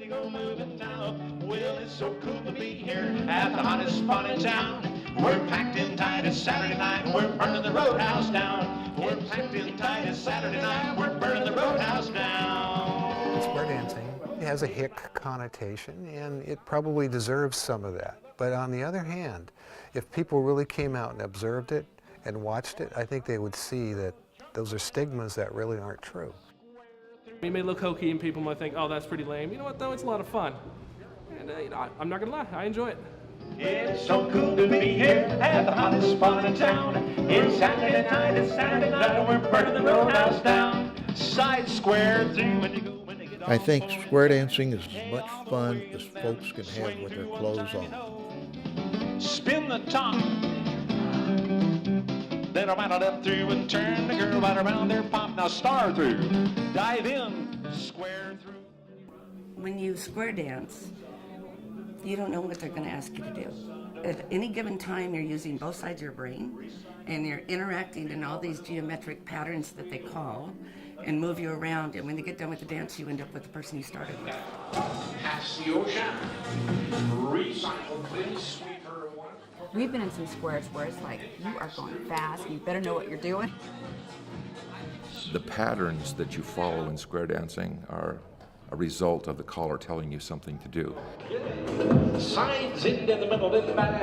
you go moving now? Well, it's so cool to be here at the hottest spot in town. We're packed in tight, it's Saturday night, we're burning the roadhouse down. We're packed in tight, it's Saturday night, we're burning the roadhouse down. Square dancing has a hick connotation, and it probably deserves some of that. But on the other hand, if people really came out and observed it and watched it, I think they would see that those are stigmas that really aren't true. It may look hokey and people might think, oh, that's pretty lame. You know what, though? It's a lot of fun. And I'm not going to lie, I enjoy it. It's so cool to be here at the hottest spot in town. It's Saturday night, we're burning the roadhouse down. Side square through when you go. I think square dancing is as much fun as folks can have with their clothes on. Spin the top. Then I'm out left through and turn the girl right around there, pop. Now star through. Dive in, square through. When you square dance, you don't know what they're going to ask you to do. At any given time, you're using both sides of your brain, and you're interacting in all these geometric patterns that they call, and move you around, and when they get done with the dance, you end up with the person you started with. Pass the ocean. Recycle, please, sweep her one. We've been in some squares where it's like, you are going fast, and you better know what you're doing. The patterns that you follow in square dancing are a result of the caller telling you something to do. Sides in the middle of the back.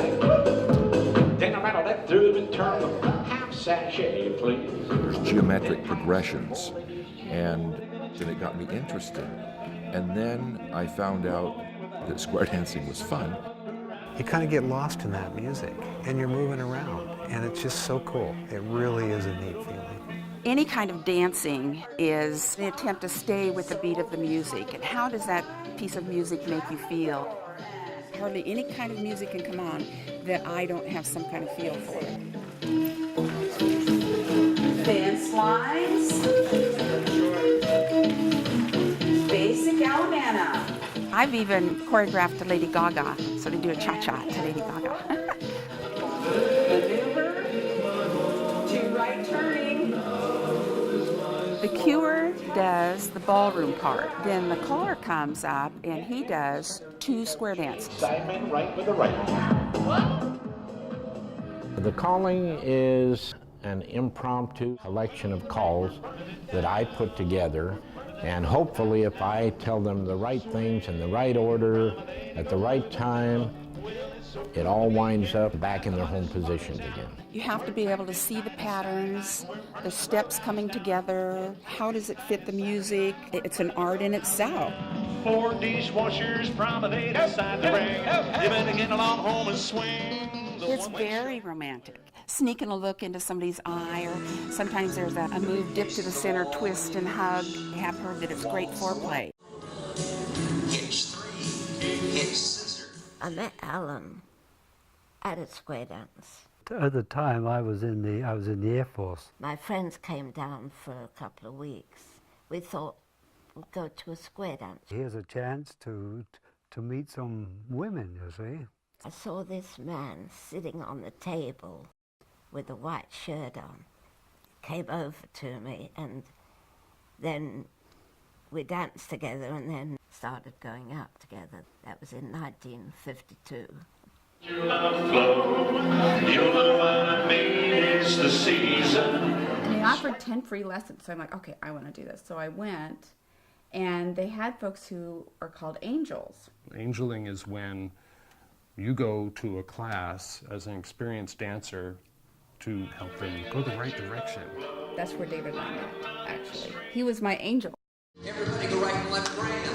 Then I'm out left through and turn the half sachet, please. There's geometric progressions, and it got me interested. And then I found out that square dancing was fun. You kind of get lost in that music, and you're moving around, and it's just so cool. It really is a neat feeling. Any kind of dancing is an attempt to stay with the beat of the music. And how does that piece of music make you feel? Hardly any kind of music can come on that I don't have some kind of feel for. Thin slides. Basic Alabama. I've even choreographed to Lady Gaga, so they do a cha-cha to Lady Gaga. Maneuver. To right turning. The cuer does the ballroom part. Then the caller comes up and he does 2 square dances. Sideman right with the right. The calling is an impromptu collection of calls that I put together, and hopefully if I tell them the right things in the right order at the right time, it all winds up back in their home positions again. You have to be able to see the patterns, the steps coming together, how does it fit the music. It's an art in itself. 4 dishwashers promenade outside the ring. You better get along home and swing. It's very romantic. Sneaking a look into somebody's eye, or sometimes there's a move, dip to the center, twist and hug. I have heard that it's great foreplay. Hitch 3, hitch scissor. I met Alan at a square dance. At the time, I was in the Air Force. My friends came down for a couple of weeks. We thought we'd go to a square dance. Here's a chance to meet some women, you see. I saw this man sitting on the table with a white shirt on. Came over to me, and then we danced together and then started going out together. That was in 1952. Your love flow, you know what I mean, it's the season. They offered 10 free lessons, so I'm like, okay, I want to do this. So I went, and they had folks who are called angels. Angeling is when you go to a class as an experienced dancer to help them go the right direction. That's where David and I met, actually. He was my angel. Everybody go right and left grand.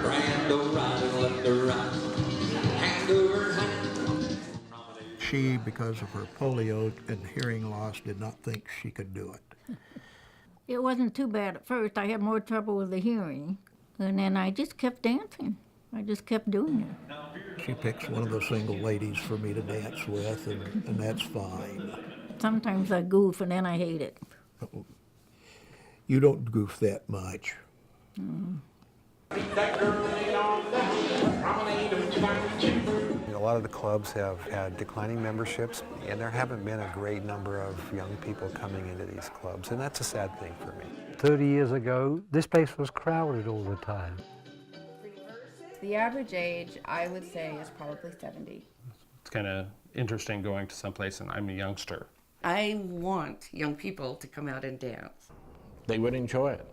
Grand, go right and left or right. Hand over hand. She, because of her polio and hearing loss, did not think she could do it. It wasn't too bad at first. I had more trouble with the hearing, and then I just kept dancing. I just kept doing it. She picks one of the single ladies for me to dance with, and that's fine. Sometimes I goof, and then I hate it. You don't goof that much. A lot of the clubs have had declining memberships, and there haven't been a great number of young people coming into these clubs, and that's a sad thing for me. 30 years ago, this place was crowded all the time. The average age, I would say, is probably 70. It's kind of interesting going to someplace and I'm a youngster. I want young people to come out and dance. They would enjoy it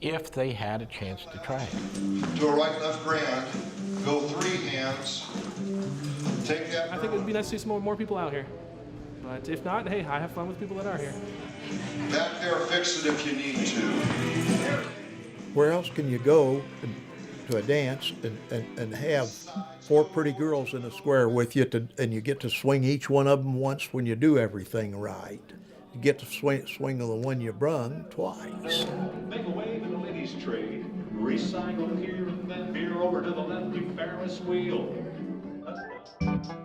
if they had a chance to try it. Do a right left grand, go 3 hands, take that. I think it'd be nice to see some more people out here. But if not, hey, I have fun with people that are here. Back there, fix it if you need to. Where else can you go to a dance and have 4 pretty girls in a square with you and you get to swing each one of them once when you do everything right. You get to swing the one you brung twice. Make a wave in the ladies' trade. Recycle here and then veer over to the left, you Ferris wheel. Let's go.